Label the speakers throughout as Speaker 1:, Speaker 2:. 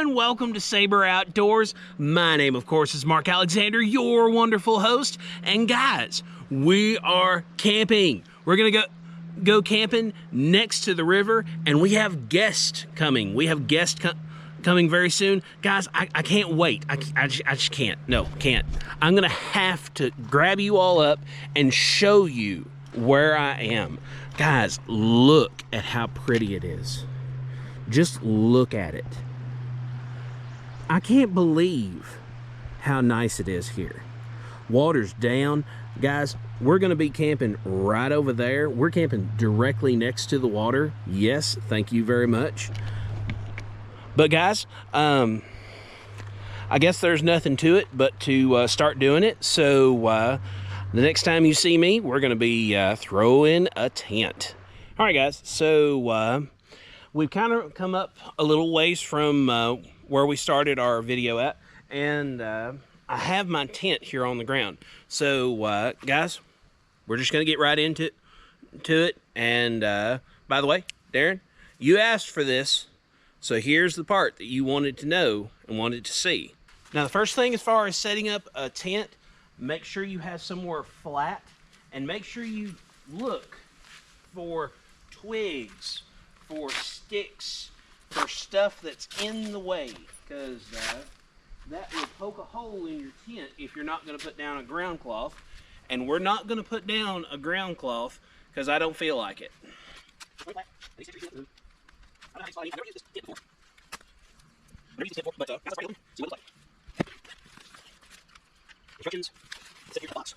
Speaker 1: and welcome to Saber Outdoors. My name, of course, is Mark Alexander, your wonderful host. And guys, we are camping. We're gonna go camping next to the river, and we have guests coming. We have guests coming very soon. Guys, I can't wait. I just can't. No, can't. I'm gonna have to grab you all up and show you where I am. Guys, look at how pretty it is. Just look at it. I can't believe how nice it is here. Water's down. Guys, we're going to be camping right over there. We're camping directly next to the water. Yes, thank you very much. But guys, I guess there's nothing to it but to start doing it. So the next time you see me, we're going to be throwing a tent. All right, guys. So we've kind of come up a little ways from where we started our video at, and I have my tent here on the ground. So guys, we're just going to get right into it. And by the way, Darren, you asked for this, so here's the part that you wanted to know and wanted to see. Now, the first thing as far as setting up a tent, make sure you have somewhere flat, and make sure you look for twigs, for sticks, for stuff that's in the way, because that will poke a hole in your tent if you're not going to put down a ground cloth. And we're not going to put down a ground cloth because I don't feel like it. Instructions. Set your box.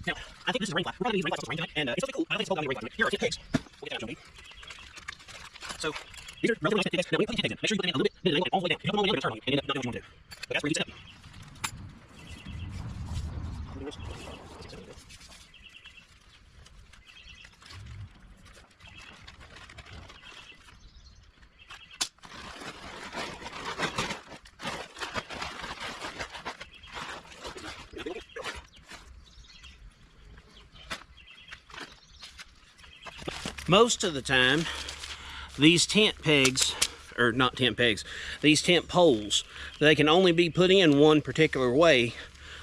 Speaker 1: Now, I think this is a rain fly. We're going to use rain flies for rain tonight, and it's really cool. I don't think it's cold down the rain fly tonight. Here are 10 pigs. We'll get that out, John B. So, these are relatively nice pigs. Now, when you put 10 pigs in, make sure you put them in a little bit, then all the way down. If you don't put them all the way down, turn on you, and end up not doing what you want to do. But that's where you set up. Most of the time, these tent pegs, or not tent pegs, these tent poles, they can only be put in one particular way.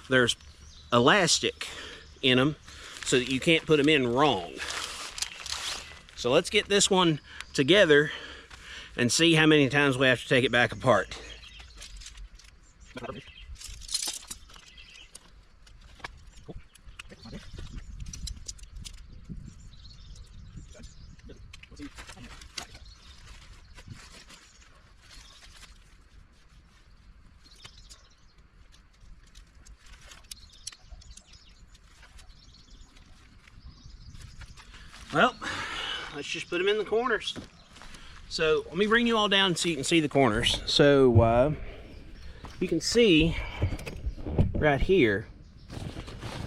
Speaker 1: There's elastic in them so that you can't put them in wrong. So let's get this one together and see how many times we have to take it back apart. Well, let's just put them in the corners. So let me bring you all down so you can see the corners. So you can see right here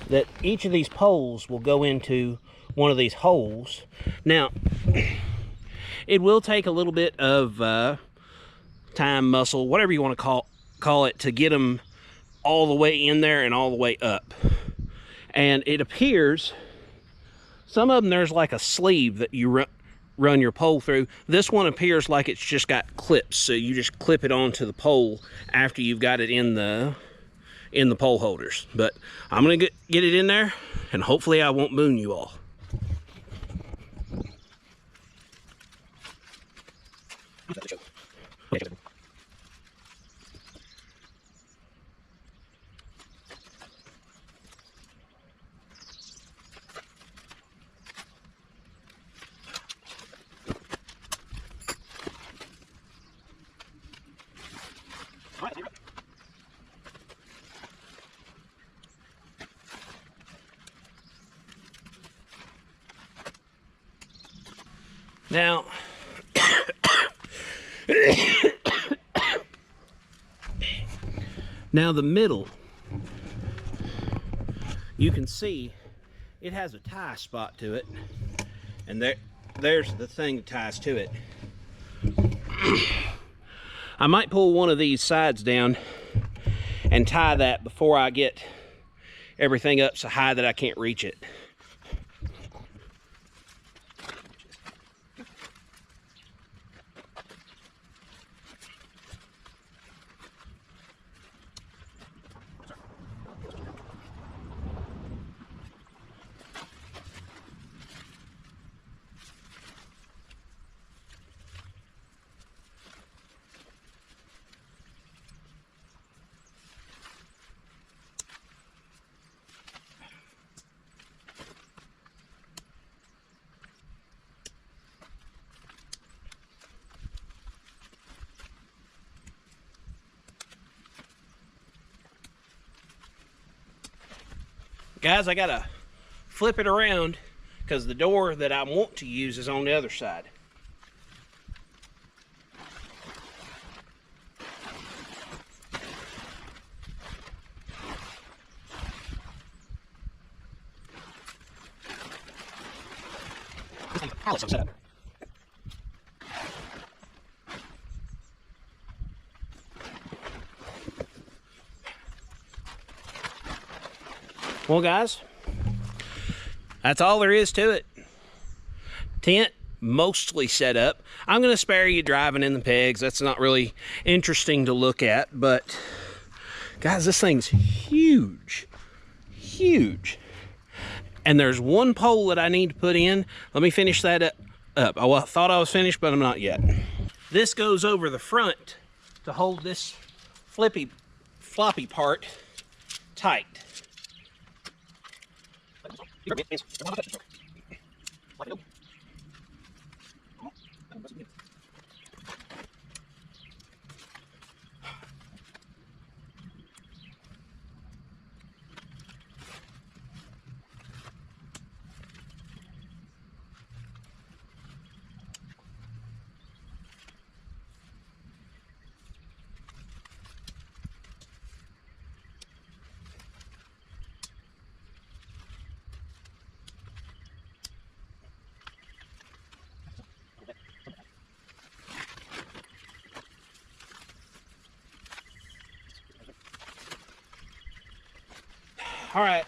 Speaker 1: that each of these poles will go into one of these holes. Now, it will take a little bit of time, muscle, whatever you want to call it, to get them all the way in there and all the way up. And it appears, some of them there's like a sleeve that you run your pole through. This one appears like it's just got clips, so you just clip it onto the pole after you've got it in the pole holders. But I'm gonna get it in there, and hopefully I won't moon you all. Now, now the middle, you can see it has a tie spot to it, And there's the thing that ties to it. I might pull one of these sides down and tie that before I get everything up so high that I can't reach it. Guys, I gotta flip it around because the door that I want to use is on the other side. Well, guys, that's all there is to it. Tent mostly set up. I'm going to spare you driving in the pegs. That's not really interesting to look at, but guys, this thing's huge, huge. And there's one pole that I need to put in. Let me finish that up. I thought I was finished, but I'm not yet. This goes over the front to hold this floppy part tight. All right,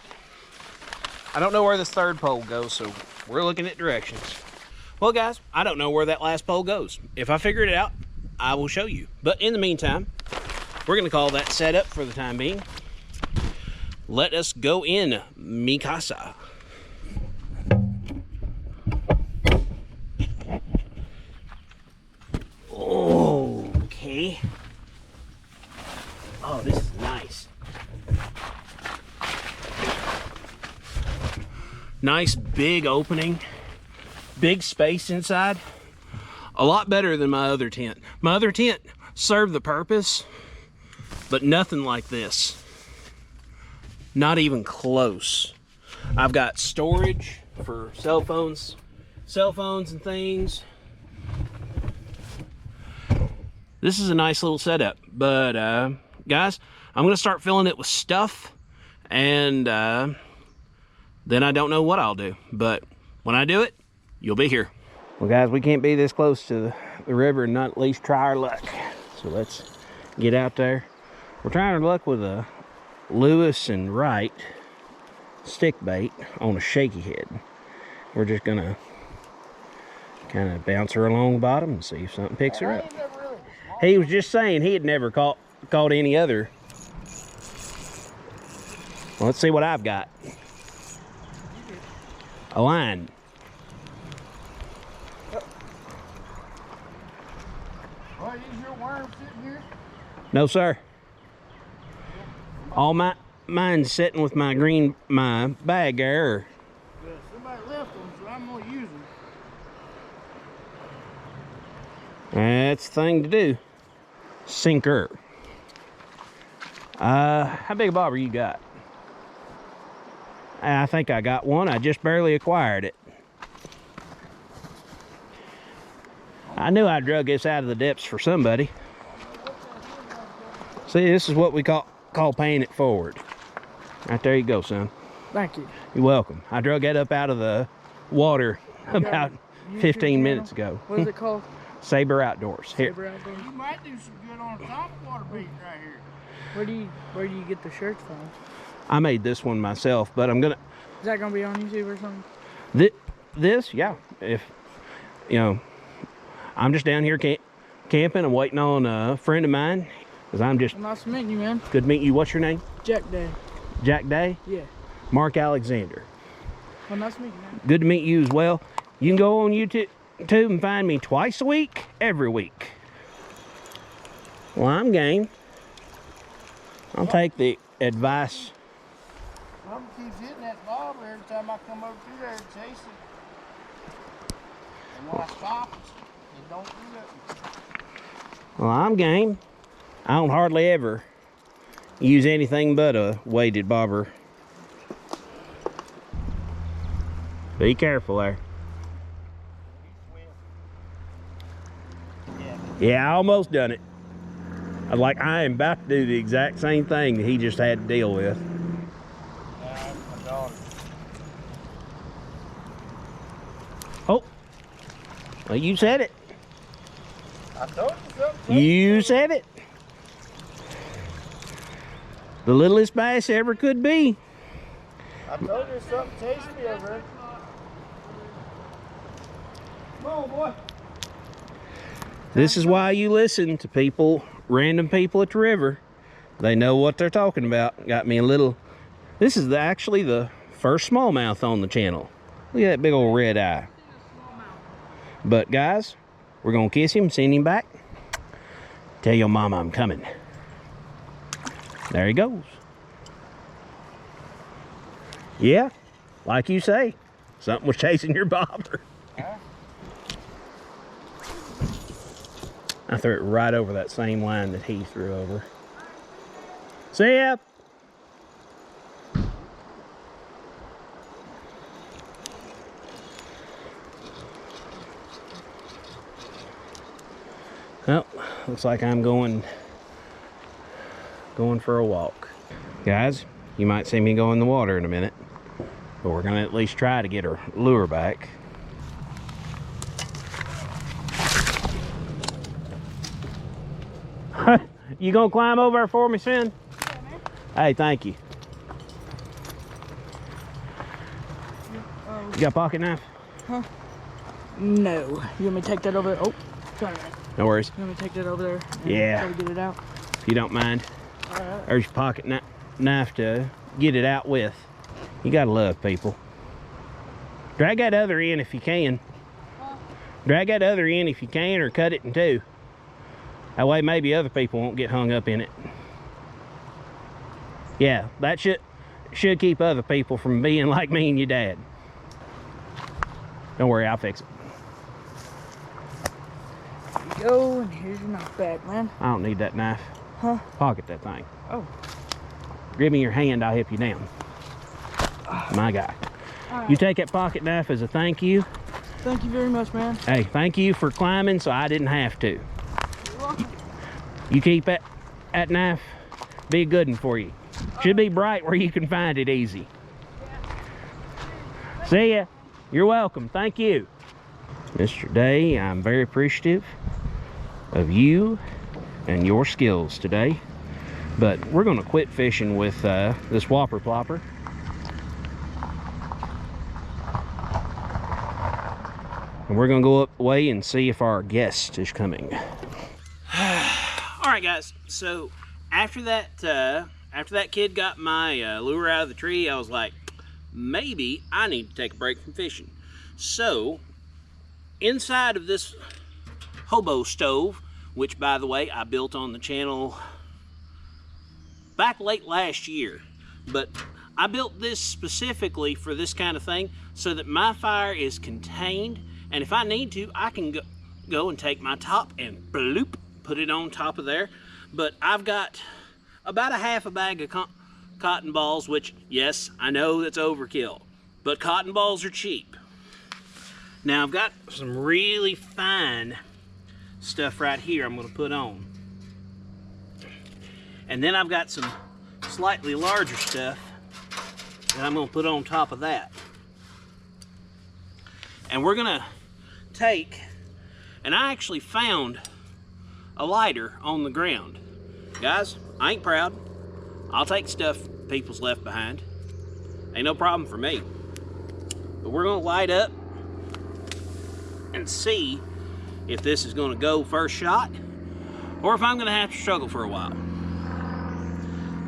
Speaker 1: I don't know where this third pole goes, so we're looking at directions. Well, guys, I don't know where that last pole goes. If I figure it out, I will show you. But in the meantime, we're gonna call that set up for the time being. Let us go in mi casa. Okay. Oh, this is nice. Nice big opening, big space inside. A lot better than my other tent. My other tent served the purpose, but nothing like this. Not even close. I've got storage for cell phones and things. This is a nice little setup, but guys, I'm gonna start filling it with stuff, and then I don't know what I'll do, but when I do it, you'll be here. Well, guys, we can't be this close to the river and not at least try our luck. So let's get out there. We're trying our luck with a Lewis and Wright stick bait on a shaky head. We're just gonna kind of bounce her along the bottom and see if something picks her up. He was just saying he had never caught any other. Well, let's see what I've got. A line.
Speaker 2: Well, is your worm sitting here?
Speaker 1: No, sir. All mine's sitting with my bag there.
Speaker 2: Well, somebody left them, so I'm gonna use them.
Speaker 1: That's the thing to do. Sinker. How big a bobber you got? I think I got one. I just barely acquired it. I knew I drug this out of the depths for somebody. See, this is what we call paying it forward. Right there you go, son.
Speaker 2: Thank you.
Speaker 1: You're welcome. I drug that up out of the water about
Speaker 2: YouTube
Speaker 1: 15
Speaker 2: channel?
Speaker 1: minutes ago.
Speaker 2: What is it called?
Speaker 1: Saber Outdoors. Here.
Speaker 2: Saber Outdoors. You might do some good on a topwater beat right here. Where do you get the shirts from?
Speaker 1: I made this one myself, but I'm gonna.
Speaker 2: Is that gonna be on YouTube or something?
Speaker 1: This, yeah. If you know, I'm just down here camping. I'm waiting on a friend of mine, cause I'm just.
Speaker 2: Well, nice to meet you, man.
Speaker 1: Good to meet you. What's your name?
Speaker 2: Jack Day.
Speaker 1: Jack Day.
Speaker 2: Yeah.
Speaker 1: Mark Alexander.
Speaker 2: Well, nice to meet you, man.
Speaker 1: Good to meet you as well. You can go on YouTube and find me twice a week, every week. Well, I'm game. I'll take the advice.
Speaker 2: Something keeps hitting that bobber every time I come over through there and chase it. And when I stop, it don't do nothing.
Speaker 1: Well, I'm game. I don't hardly ever use anything but a weighted bobber. Be careful there. Yeah, I almost done it. I am about to do the exact same thing that he just had to deal with.
Speaker 2: That's my daughter.
Speaker 1: Oh, well, you said it.
Speaker 2: I told you something.
Speaker 1: You said it. The littlest bass ever could be.
Speaker 2: I told you something chasing me over there. Come on, boy.
Speaker 1: This is why you listen to people, random people at the river. They know what they're talking about. Got me a little. This is actually the first smallmouth on the channel. Look at that big old red eye. But guys, we're gonna kiss him, send him back. Tell your mama I'm coming. There he goes. Yeah, like you say, something was chasing your bobber. I threw it right over that same line that he threw over. See ya. Well, looks like I'm going for a walk. Guys, you might see me go in the water in a minute, but we're gonna at least try to get her lure back. You gonna climb over there for me, son?
Speaker 2: Yeah, man.
Speaker 1: Hey, thank you. You got a pocket knife?
Speaker 2: Huh? No. You want me to take that over there? Oh, sorry.
Speaker 1: No worries.
Speaker 2: You want me to take that over there? And
Speaker 1: Yeah.
Speaker 2: try to get it out?
Speaker 1: If you don't mind.
Speaker 2: Alright.
Speaker 1: There's your pocket knife to get it out with. You gotta love people. Drag that other in if you can.
Speaker 2: Huh?
Speaker 1: Drag that other in if you can, or cut it in two. That way maybe other people won't get hung up in it. Yeah, that should keep other people from being like me and your dad. Don't worry, I'll fix it.
Speaker 2: There you go, and here's your knife back, man.
Speaker 1: I don't need that knife.
Speaker 2: Huh?
Speaker 1: Pocket that thing.
Speaker 2: Oh.
Speaker 1: Give me your hand, I'll help you down. My guy.
Speaker 2: Alright.
Speaker 1: You take that pocket knife as a thank you.
Speaker 2: Thank you very much, man.
Speaker 1: Hey, thank you for climbing so I didn't have to.
Speaker 2: You're welcome.
Speaker 1: You keep that knife, be a good one for you. Should be bright where you can find it easy. See ya. You're welcome. Thank you. Mr. Day, I'm very appreciative of you and your skills today. But we're going to quit fishing with this whopper plopper. And we're going to go up away and see if our guest is coming. All right, guys. So after that kid got my lure out of the tree, I was like, maybe I need to take a break from fishing. So inside of this hobo stove, which by the way I built on the channel back late last year, but I built this specifically for this kind of thing so that my fire is contained, and if I need to, I can go and take my top and bloop, put it on top of there. But I've got about a half a bag of cotton balls, which, yes, I know that's overkill, but cotton balls are cheap. Now I've got some really fine stuff right here I'm going to put on. And then I've got some slightly larger stuff that I'm going to put on top of that. and we're gonna take, and I actually found a lighter on the ground. Guys, I ain't proud. I'll take stuff people's left behind. Ain't no problem for me. But we're gonna light up and see if this is gonna go first shot or if I'm gonna have to struggle for a while.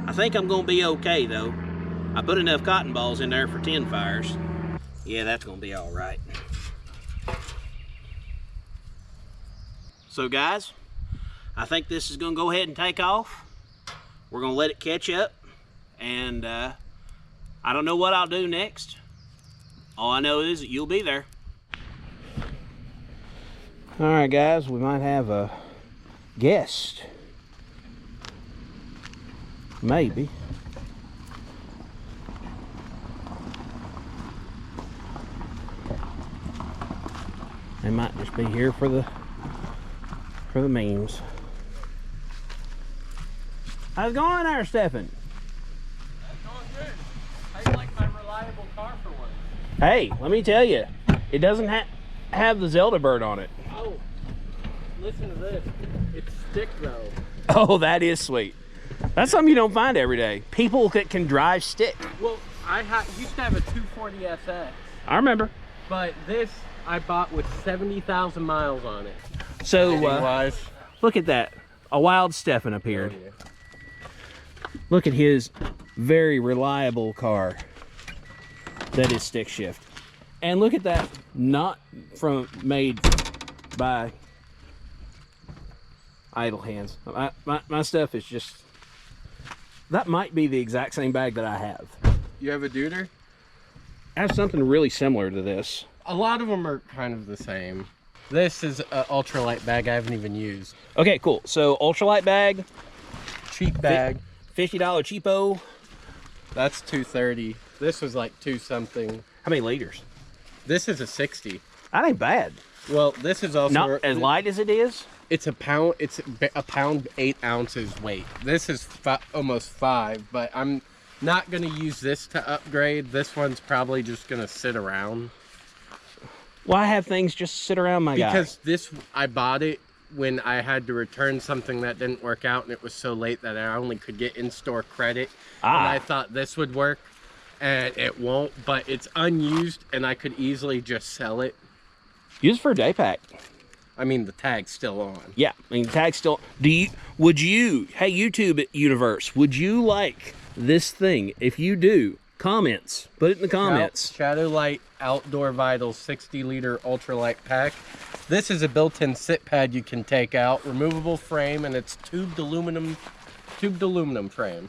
Speaker 1: I think I'm gonna be okay though. I put enough cotton balls in there for 10 fires. Yeah, that's gonna be all right. So guys, I think this is gonna go ahead and take off. We're gonna let it catch up, and I don't know what I'll do next. All I know is that you'll be there. All right, guys, we might have a guest. Maybe. They might just be here for the memes. How's it going there, Stephen?
Speaker 3: That's going good. How do you like my reliable car for once?
Speaker 1: Hey, let me tell you, it doesn't have the Zelda bird on it.
Speaker 3: Oh, listen to this. It's stick though.
Speaker 1: Oh, that is sweet. That's something you don't find every day. People that can drive stick.
Speaker 3: Well, I used to have a 240 SX.
Speaker 1: I remember.
Speaker 3: But this I bought with 70,000 miles on it.
Speaker 1: So, look at that. A wild Stephen appeared.
Speaker 3: Oh, yeah.
Speaker 1: Look at his very reliable car that is stick shift. And look at that, not made by idle hands. My stuff is just, that might be the exact same bag that I have.
Speaker 3: You have a Duder?
Speaker 1: I have something really similar to this.
Speaker 3: A lot of them are kind of the same. This is an ultralight bag I haven't even used.
Speaker 1: Okay, cool. So ultralight bag.
Speaker 3: Cheap bag.
Speaker 1: $50 cheapo.
Speaker 3: That's $230. This was like 2 something.
Speaker 1: How many liters?
Speaker 3: This is a 60.
Speaker 1: That ain't bad.
Speaker 3: Well, this is also
Speaker 1: Not as light as it is.
Speaker 3: It's a pound. It's a pound 8 ounces weight. This is almost 5, but I'm not gonna use this to upgrade. This one's probably just gonna sit around.
Speaker 1: Why have things just sit around, my guy?
Speaker 3: Because this, I bought it when I had to return something that didn't work out, and it was so late that I only could get in-store credit. And I thought this would work, and it won't. But it's unused, and I could easily just sell it.
Speaker 1: Use it for a day pack.
Speaker 3: I mean, the tag's still on.
Speaker 1: Yeah, I mean, the tag's still. Would you? Hey, YouTube universe, would you like this thing? If you do, comments. Put it in the comments.
Speaker 3: Shadowlight Outdoor Vitals 60-liter ultralight pack. This is a built-in sit pad you can take out, removable frame, and it's tubed aluminum frame.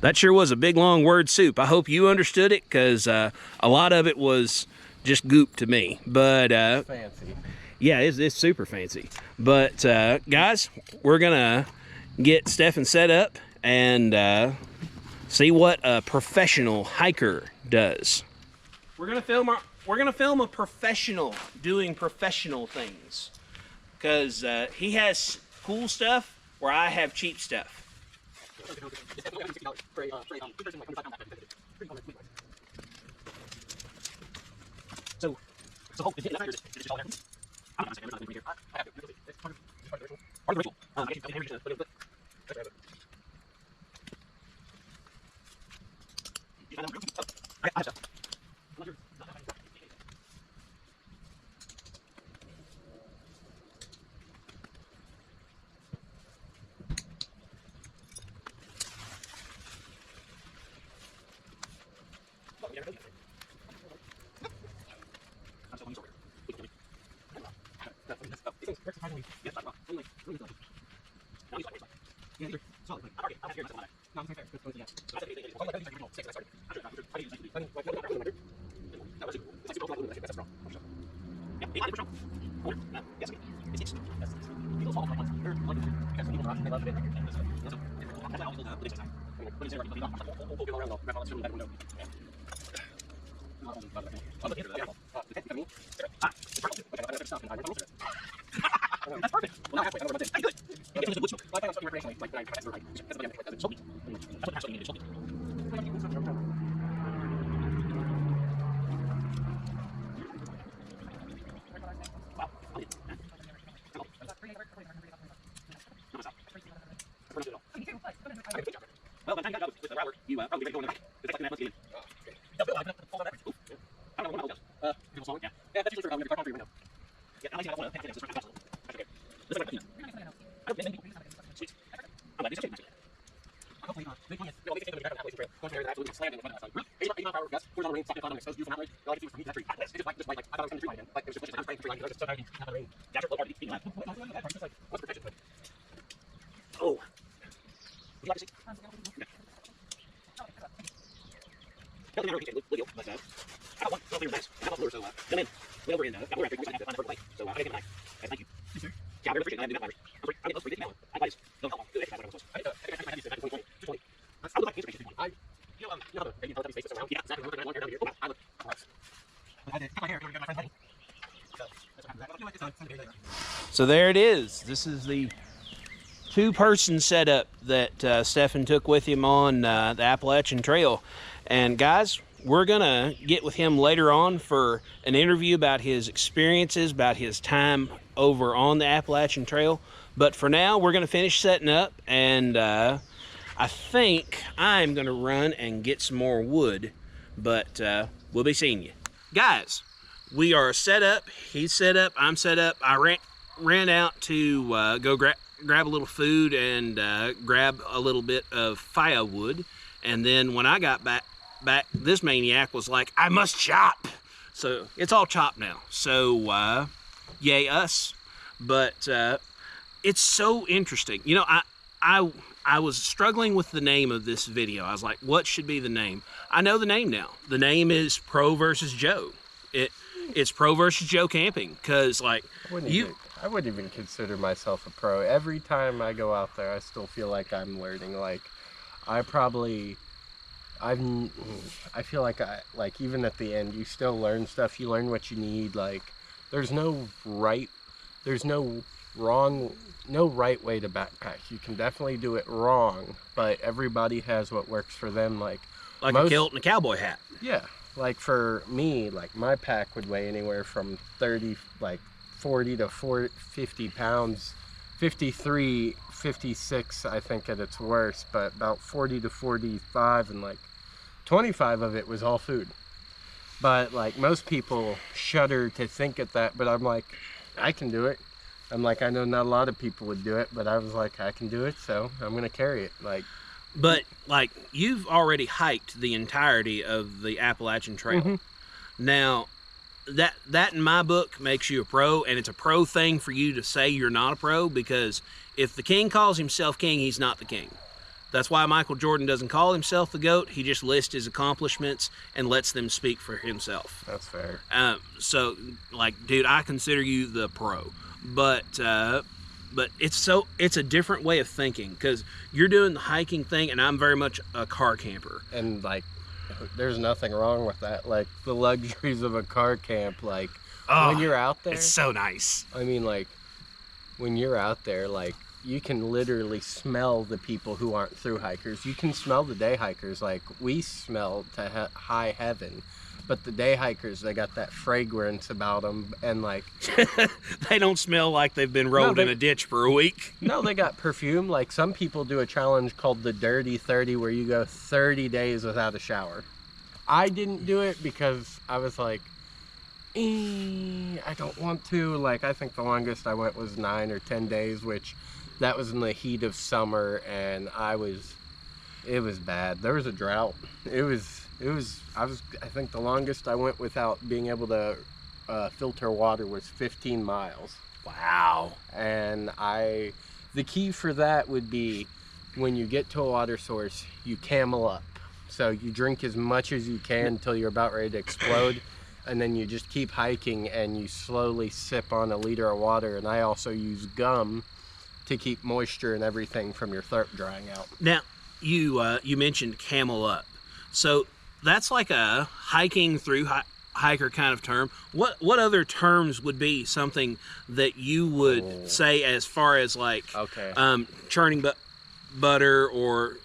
Speaker 1: That sure was a big long word soup. I hope you understood it, because a lot of it was just goop to me. But
Speaker 3: Fancy.
Speaker 1: yeah, it's super fancy. But guys, we're gonna get Stephen set up and see what a professional hiker does. We're gonna film a professional doing professional things, because he has cool stuff where I have cheap stuff. So You probably ready to go in the back. It's like let's get in. Yeah, Bill, I'm gonna pull that back. Ooh, yeah. I don't know what else. People saw it, yeah. Yeah, that's usually for car free window. Yeah, I like to have one. That's okay. That's okay. This is like, you know. I don't think sweet. I'm glad this is okay. Hopefully, big one is, we can take them to the back of that place trail. Going to area that absolutely slammed in the front of that side. 80 mile per hour gusts, 40 mile rain, socket on an exposed view from that way. All I can see was from me to that tree. It's just like, I thought I was going to tree line again. Like, it was just, I was spraying the tree line because I was just so tired of having rain. That's your low part of the speaking line. It's like, what's protection? But, oh. Would you like to see? Okay. No, no, no, Lydia, but, I got one. Well, you're nice. I got lure, so, come in. Way over in, got lure after you. I have to find a perfect place. So, I gotta get an eye. Guys, thank you. Yes, sir. Yeah, I really appreciate it. I do that, Myers. I'm free. I'll get those 3 days now. I guys, don't help. Do it. That's what I was supposed to. I think I had these in 2020. I would like to answer I, you know the baby Teletubby space around. Yeah, exactly. We're going to here. I look gross. I did. Cut my hair. We're going to get my friend's wedding. So there it is. This is the 2-person setup that Stefan took with him on the Appalachian Trail. And guys, we're gonna get with him later on for an interview about his experiences, about his time over on the Appalachian Trail. But for now, we're gonna finish setting up, and I think I'm gonna run and get some more wood, but we'll be seeing you. Guys, we are set up. He's set up, I'm set up. I ran out to go grab a little food and grab a little bit of firewood. And then when I got back, this maniac was like, I must chop. So it's all chopped now. So yay us. But it's so interesting. You know, I was struggling with the name of this video. I was like, what should be the name? I know the name now. The name is Pro versus Joe. It's Pro versus Joe camping, because like
Speaker 3: I wouldn't even consider myself a pro. Every time I go out there, I still feel like I'm learning. Like, I feel like even at the end, you still learn stuff. You learn what you need. Like, there's no right way to backpack. You can definitely do it wrong, but everybody has what works for them. Like
Speaker 1: a kilt and a cowboy hat.
Speaker 3: Yeah. Like for me, like my pack would weigh anywhere from 40 to 50 pounds, 53, 56, I think at its worst, but about 40 to 45, and like 25 of it was all food. But like most people shudder to think at that, but I'm like, I can do it. I'm like, I know not a lot of people would do it, but I was like, I can do it, so I'm gonna carry it. Like,
Speaker 1: but like, you've already hiked the entirety of the Appalachian Trail. Mm-hmm. Now, that in my book makes you a pro, and it's a pro thing for you to say you're not a pro, because if the king calls himself king, he's not the king. That's why Michael Jordan doesn't call himself the GOAT. He just lists his accomplishments and lets them speak for himself.
Speaker 3: That's fair.
Speaker 1: So, like, dude, I consider you the pro. But it's a different way of thinking, because you're doing the hiking thing, and I'm very much a car camper.
Speaker 3: And like, there's nothing wrong with that. Like, the luxuries of a car camp, like, when you're out there,
Speaker 1: it's so nice.
Speaker 3: I mean, like, when you're out there, like, you can literally smell the people who aren't through hikers. You can smell the day hikers. Like, we smell to high heaven, but the day hikers, they got that fragrance about them, and like
Speaker 1: they don't smell like they've been rolled in a ditch for a week.
Speaker 3: No, they got perfume. Like, some people do a challenge called the Dirty 30, where you go 30 days without a shower. I didn't do it because I was like, I don't want to. Like, I think the longest I went was 9 or 10 days, which that was in the heat of summer, and it was bad. There was a drought. I think the longest I went without being able to filter water was 15 miles.
Speaker 1: Wow.
Speaker 3: And the key for that would be, when you get to a water source, you camel up. So you drink as much as you can until you're about ready to explode, and then you just keep hiking and you slowly sip on a liter of water. And I also use gum to keep moisture and everything from your throat drying out.
Speaker 1: Now, you mentioned camel up. So that's like a hiking through hiker kind of term. What other terms would be something that you would say, as far as like churning butter or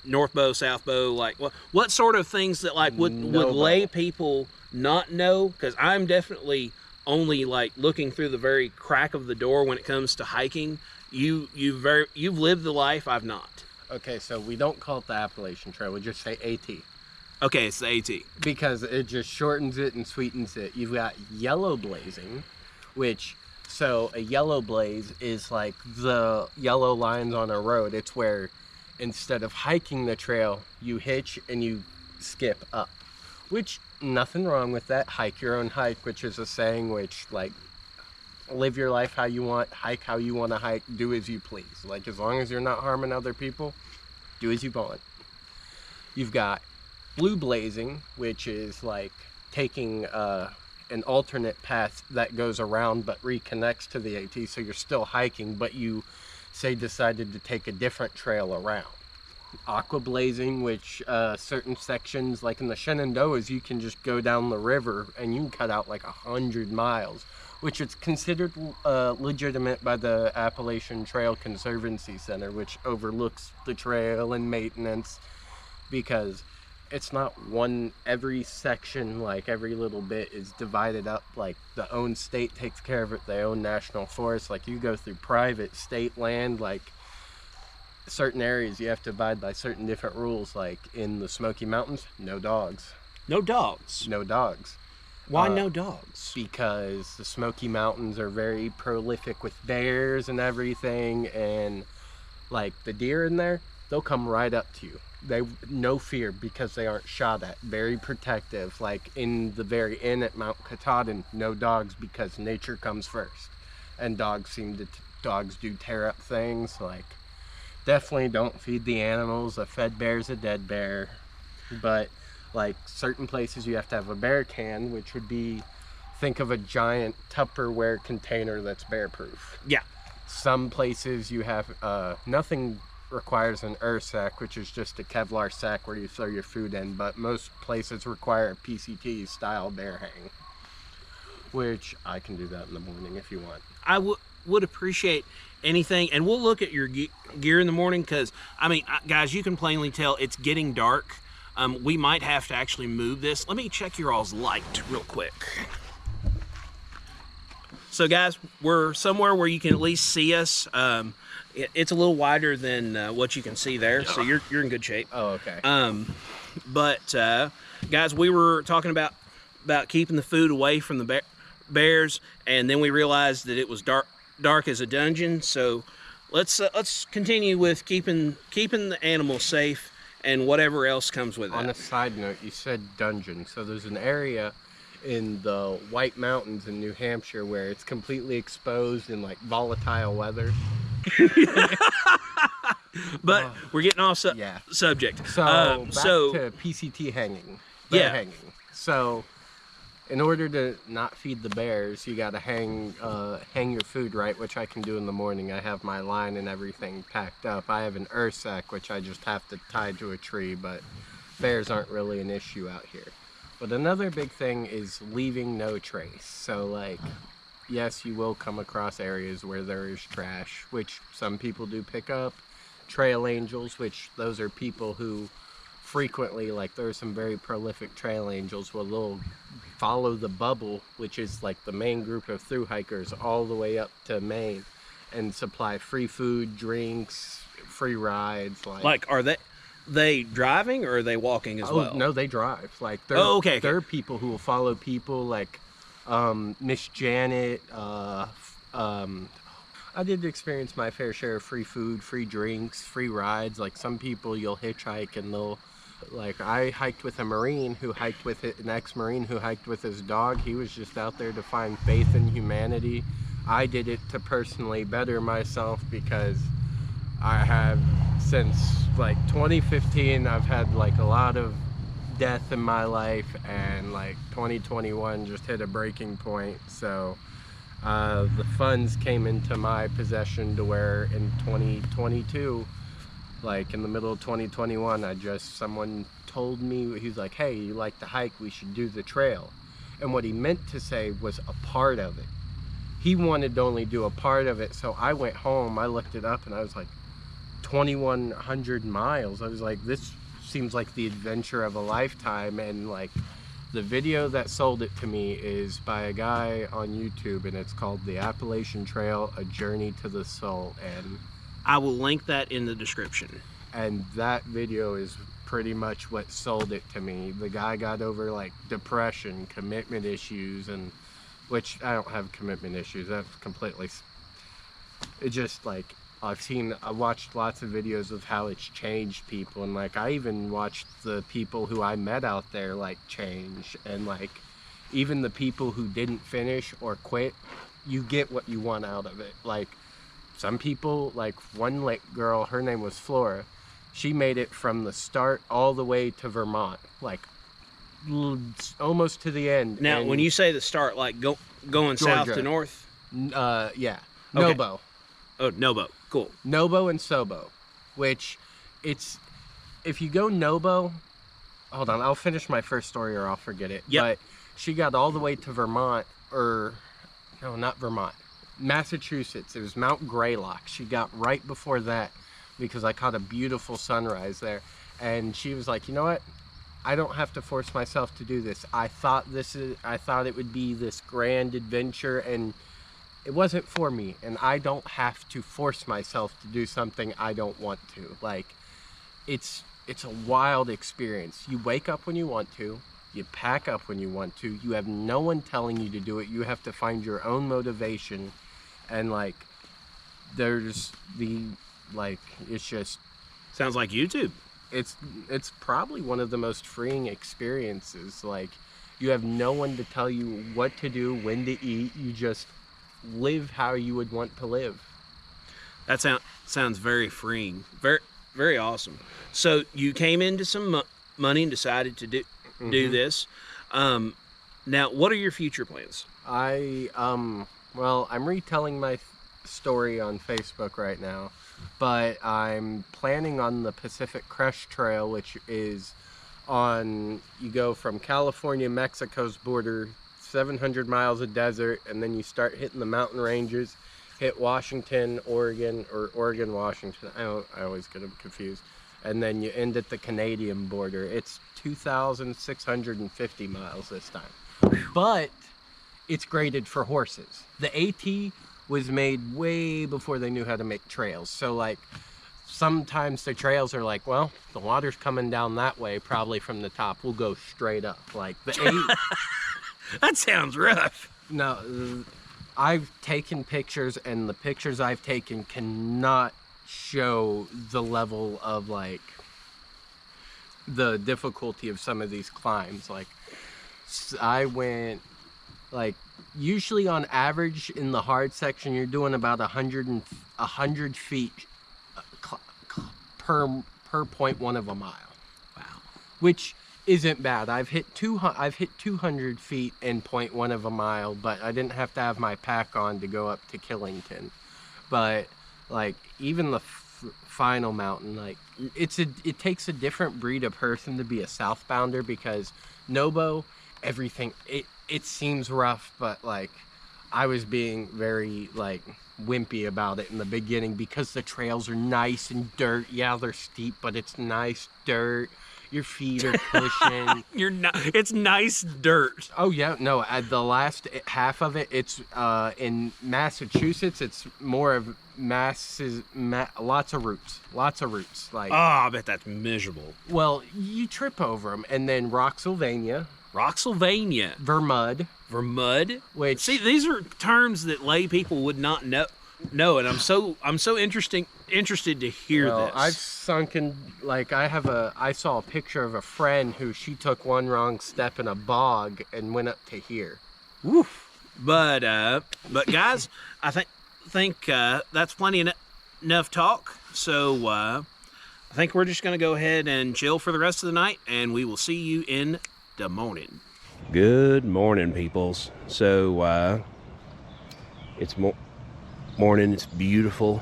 Speaker 1: North Bow, South Bow? Like what sort of things that like would lay people not know? Because I'm definitely only like looking through the very crack of the door when it comes to hiking. You've lived the life I've not.
Speaker 3: Okay, so we don't call it the Appalachian Trail. We just say AT.
Speaker 1: Okay, it's the AT.
Speaker 3: Because it just shortens it and sweetens it. You've got yellow blazing, which, so a yellow blaze is like the yellow lines on a road. It's where instead of hiking the trail, you hitch and you skip up. Which, nothing wrong with that. Hike your own hike, which is a saying which, like, live your life how you want, hike how you want to hike, do as you please. Like, as long as you're not harming other people, do as you want. You've got blue blazing, which is like taking an alternate path that goes around but reconnects to the AT, so you're still hiking, but you, say, decided to take a different trail around. Aqua blazing, which certain sections, like in the Shenandoahs, you can just go down the river and you can cut out like 100 miles, which is considered legitimate by the Appalachian Trail Conservancy Center, which overlooks the trail and maintenance, because it's not one, every section, like every little bit is divided up, like the own state takes care of it, they own national forests. Like you go through private state land, like certain areas you have to abide by certain different rules. Like in the Smoky Mountains, no dogs.
Speaker 1: No dogs?
Speaker 3: No dogs.
Speaker 1: Why no dogs?
Speaker 3: Because the Smoky Mountains are very prolific with bears and everything, and like the deer in there, they'll come right up to you. They no fear because they aren't shot at. Very protective. Like in the very inn at Mount Katahdin, no dogs because nature comes first, and dogs do tear up things. Like, definitely don't feed the animals. A fed bear's a dead bear. But like certain places you have to have a bear can, which would be, think of a giant Tupperware container that's bear proof.
Speaker 1: Yeah.
Speaker 3: Some places you have nothing requires an sack, which is just a Kevlar sack where you throw your food in, but most places require a PCT style bear hang, which I can do that in the morning if you want.
Speaker 1: I would appreciate anything, and we'll look at your gear in the morning, because I mean, guys, you can plainly tell it's getting dark. We might have to actually move this. Let me check your all's light real quick. So guys, we're somewhere where you can at least see us. It's a little wider than what you can see there, so you're in good shape.
Speaker 3: Oh, okay.
Speaker 1: But guys, we were talking about keeping the food away from the bears, and then we realized that it was dark as a dungeon. So let's continue with keeping the animals safe and whatever else comes with it.
Speaker 3: On a side note, you said dungeon, so there's an area in the White Mountains in New Hampshire where it's completely exposed in like volatile weather.
Speaker 1: But we're getting off subject.
Speaker 3: So back to PCT hanging. Bear hanging. So in order to not feed the bears, you got to hang your food right, which I can do in the morning. I have my line and everything packed up. I have an sack, which I just have to tie to a tree, but bears aren't really an issue out here. But another big thing is leaving no trace. So like, yes, you will come across areas where there is trash, which some people do pick up. Trail angels, which those are people who frequently, like there are some very prolific trail angels where they'll follow the bubble, which is like the main group of thru hikers, all the way up to Maine, and supply free food, drinks, free rides.
Speaker 1: Like are they driving or are they walking as well?
Speaker 3: No, they drive. Like they're they're people who will follow people like Miss Janet. I did experience my fair share of free food, free drinks, free rides. Like some people you'll hitchhike and they'll, like I hiked with a Marine who hiked with an ex-Marine who hiked with his dog. He was just out there to find faith in humanity. I did it to personally better myself because I have, since like 2015, I've had like a lot of death in my life, and like 2021 just hit a breaking point. So the funds came into my possession to where in 2022, like in the middle of 2021, someone told me, he's like, hey, you like to hike, we should do the trail. And what he meant to say was a part of it. He wanted to only do a part of it. So I went home, I looked it up, and I was like, 2,100 miles. I was like, this seems like the adventure of a lifetime. And like the video that sold it to me is by a guy on YouTube, and it's called The Appalachian Trail, A Journey to the Soul. And
Speaker 1: I will link that in the description.
Speaker 3: And that video is pretty much what sold it to me. The guy got over like depression, commitment issues, and which I don't have commitment issues. That's completely, it just like, I watched lots of videos of how it's changed people, and like I even watched the people who I met out there like change, and like even the people who didn't finish or quit, you get what you want out of it. Like some people, like one girl, her name was Flora, she made it from the start all the way to Vermont, like almost to the end.
Speaker 1: Now, when you say the start, like going south to north?
Speaker 3: Yeah.
Speaker 1: Okay.
Speaker 3: Nobo.
Speaker 1: Oh, Nobo. Cool.
Speaker 3: Nobo and Sobo, which if you go Nobo, hold on, I'll finish my first story or I'll forget it.
Speaker 1: Yep.
Speaker 3: But she got all the way to Vermont, or no, not Vermont, Massachusetts. It was Mount Greylock. She got right before that because I caught a beautiful sunrise there. And she was like, you know what? I don't have to force myself to do this. I thought it would be this grand adventure, and it wasn't for me, and I don't have to force myself to do something I don't want to. Like, it's a wild experience. You wake up when you want to, you pack up when you want to, you have no one telling you to do it, you have to find your own motivation, and like, it's just...
Speaker 1: Sounds like YouTube.
Speaker 3: It's probably one of the most freeing experiences. Like, you have no one to tell you what to do, when to eat, you just live how you would want to live.
Speaker 1: That sounds very freeing. Very, very awesome. So you came into some money and decided to do this. Now, what are your future plans?
Speaker 3: Well, I'm retelling my story on Facebook right now, but I'm planning on the Pacific Crest Trail, which is you go from California, Mexico's border, 700 miles of desert, and then you start hitting the mountain ranges, hit Washington, Oregon, or Oregon, Washington. I always get them confused. And then you end at the Canadian border. It's 2,650 miles this time. But it's graded for horses. The AT was made way before they knew how to make trails. So like, sometimes the trails are like, well, the water's coming down that way, probably from the top. We'll go straight up. Like the AT...
Speaker 1: That sounds rough.
Speaker 3: No, I've taken pictures, and the pictures I've taken cannot show the level of like the difficulty of some of these climbs. Like, I went, like, usually on average in the hard section you're doing about 100 feet per 0.1 of a mile.
Speaker 1: Wow.
Speaker 3: Which isn't bad. I've hit 200 feet in 0.1 of a mile, but I didn't have to have my pack on to go up to Killington. But like, even the final mountain, like, it takes a different breed of person to be a southbounder, because Nobo, everything, it seems rough, but like, I was being very like wimpy about it in the beginning because the trails are nice and dirt. Yeah, they're steep, but it's nice dirt. Your feet are cushioned.
Speaker 1: It's nice dirt.
Speaker 3: Oh yeah, no. At the last half of it, it's in Massachusetts. It's more of lots of roots. Like,
Speaker 1: oh, I bet that's miserable.
Speaker 3: Well, you trip over them, and then Roxylvania, Vermud. Which, see,
Speaker 1: these are terms that lay people would not know, and I'm so interested to hear this.
Speaker 3: I've sunken, like, I saw a picture of a friend who she took one wrong step in a bog and went up to here.
Speaker 1: Woof. But guys, I think that's plenty enough talk. So I think we're just gonna go ahead and chill for the rest of the night, and we will see you in the morning. Good morning, peoples. So it's morning. It's beautiful.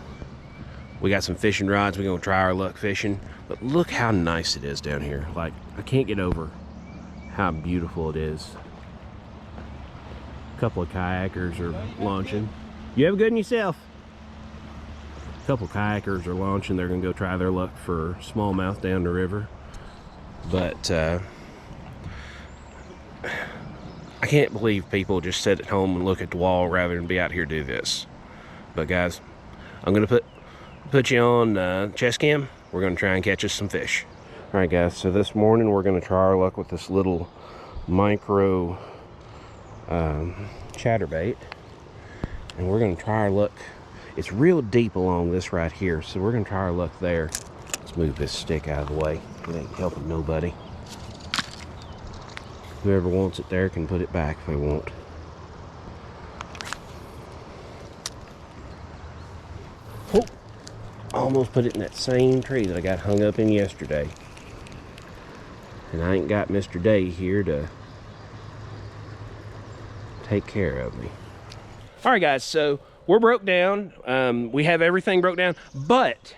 Speaker 1: We got some fishing rods. We're gonna try our luck fishing. But look how nice it is down here. Like, I can't get over how beautiful it is. A couple of kayakers are launching. You have a good one yourself. A couple of kayakers are launching. They're gonna go try their luck for smallmouth down the river. But I can't believe people just sit at home and look at the wall rather than be out here do this. But guys, I'm gonna put you on chest cam, we're gonna try and catch us some fish. All right, guys, so this morning we're gonna try our luck with this little micro chatterbait, and we're gonna try our luck. It's real deep along this right here, so we're gonna try our luck there. Let's move this stick out of the way. It ain't helping nobody. Whoever wants it there can put it back if they want. Oh, almost put it in that same tree that I got hung up in yesterday. And I ain't got Mr. Day here to take care of me. All right, guys, so we're broke down. We have everything broke down, but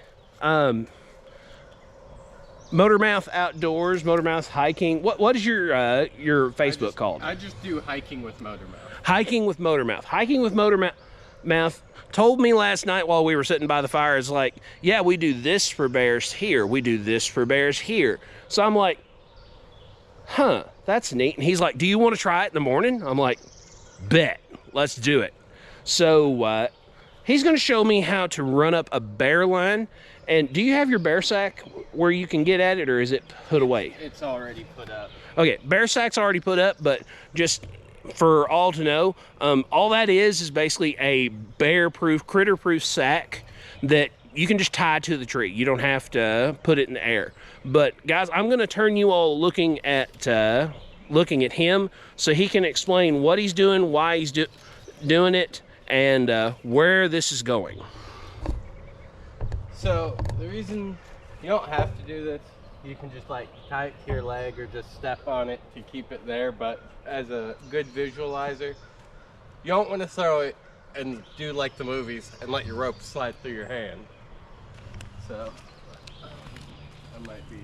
Speaker 1: Motormouth Outdoors, Motormouth Hiking. What is your Facebook called?
Speaker 3: I just do hiking with Motormouth.
Speaker 1: Hiking with Motormouth. Hiking with Motormouth told me last night while we were sitting by the fire, is like, yeah, we do this for bears here. We do this for bears here. So I'm like, huh, that's neat. And he's like, do you want to try it in the morning? I'm like, bet, let's do it. So he's going to show me how to run up a bear line. And do you have your bear sack where you can get at it, or is it put away?
Speaker 3: It's already put up.
Speaker 1: Okay, bear sack's already put up, but just for all to know, all that is basically a bear-proof, critter-proof sack that you can just tie to the tree. You don't have to put it in the air. But guys, I'm going to turn you all looking at him so he can explain what he's doing, why he's doing it, and where this is going.
Speaker 3: So the reason you don't have to do this, you can just like tie it to your leg or just step on it to keep it there. But as a good visualizer, you don't want to throw it and do like the movies and let your rope slide through your hand. So that might be.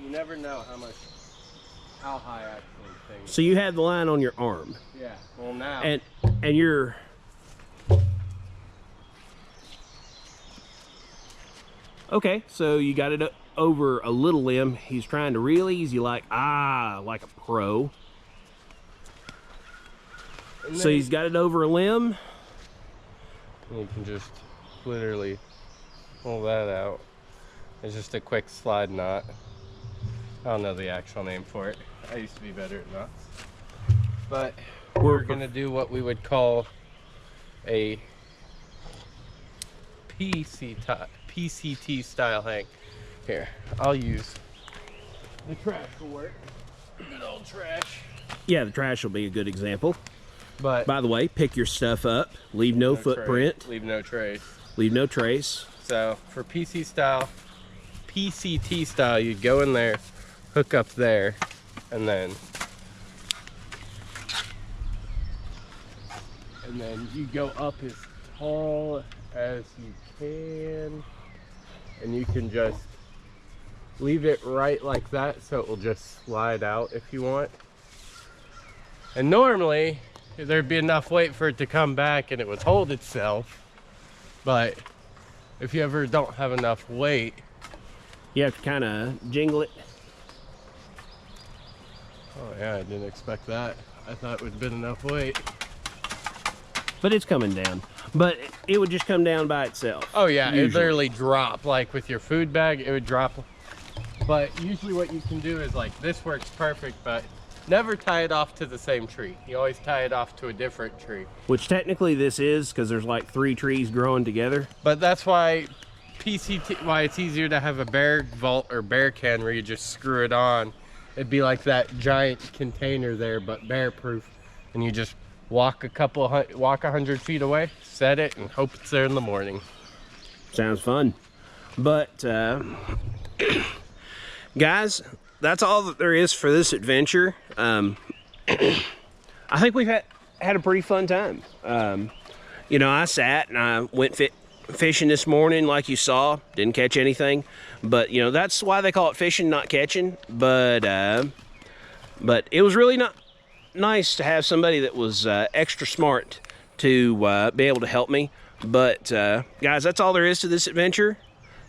Speaker 3: You never know how high actually things.
Speaker 1: So you have the line on your arm.
Speaker 3: Yeah. Well, now.
Speaker 1: And you're. Okay, so you got it over a little limb. He's trying to reel easy, like a pro. So he's got it over a limb.
Speaker 3: You can just literally pull that out. It's just a quick slide knot. I don't know the actual name for it. I used to be better at knots. But we're gonna do what we would call a PCT style hang. Here, I'll use the trash to work. Good old trash.
Speaker 1: Yeah, the trash will be a good example.
Speaker 3: But
Speaker 1: by the way, pick your stuff up. Leave no footprint.
Speaker 3: Leave no trace.
Speaker 1: Leave no trace.
Speaker 3: So for PCT style, you'd go in there, hook up there, and then you go up as tall as you can, and you can just leave it right like that so it will just slide out if you want. And normally there'd be enough weight for it to come back and it would hold itself, but if you ever don't have enough weight,
Speaker 1: you have to kind of jingle it.
Speaker 3: Oh yeah, I didn't expect that. I thought it would have been enough weight.
Speaker 1: But it's coming down. But it would just come down by itself.
Speaker 3: Oh yeah, it literally drop. Like with your food bag, it would drop. But usually what you can do is like, this works perfect, but never tie it off to the same tree. You always tie it off to a different tree.
Speaker 1: Which technically this is, because there's like 3 trees growing together.
Speaker 3: But that's why why it's easier to have a bear vault or bear can where you just screw it on. It'd be like that giant container there, but bear proof. And you just walk 100 feet away, set it, and hope it's there in the morning.
Speaker 1: Sounds fun. But guys, that's all that there is for this adventure. I think we've had a pretty fun time. You know, I sat and I went fishing this morning, like you saw. Didn't catch anything, but you know, that's why they call it fishing, not catching. But it was really not nice to have somebody that was extra smart to be able to help me. But guys, that's all there is to this adventure.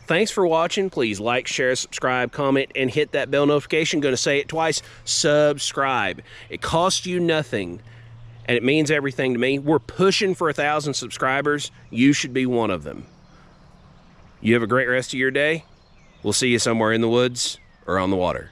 Speaker 1: Thanks for watching. Please like, share, subscribe, comment, and hit that bell notification. Going to say it twice. Subscribe. It costs you nothing, and it means everything to me. We're pushing for 1,000 subscribers. You should be one of them. You have a great rest of your day. We'll see you somewhere in the woods or on the water.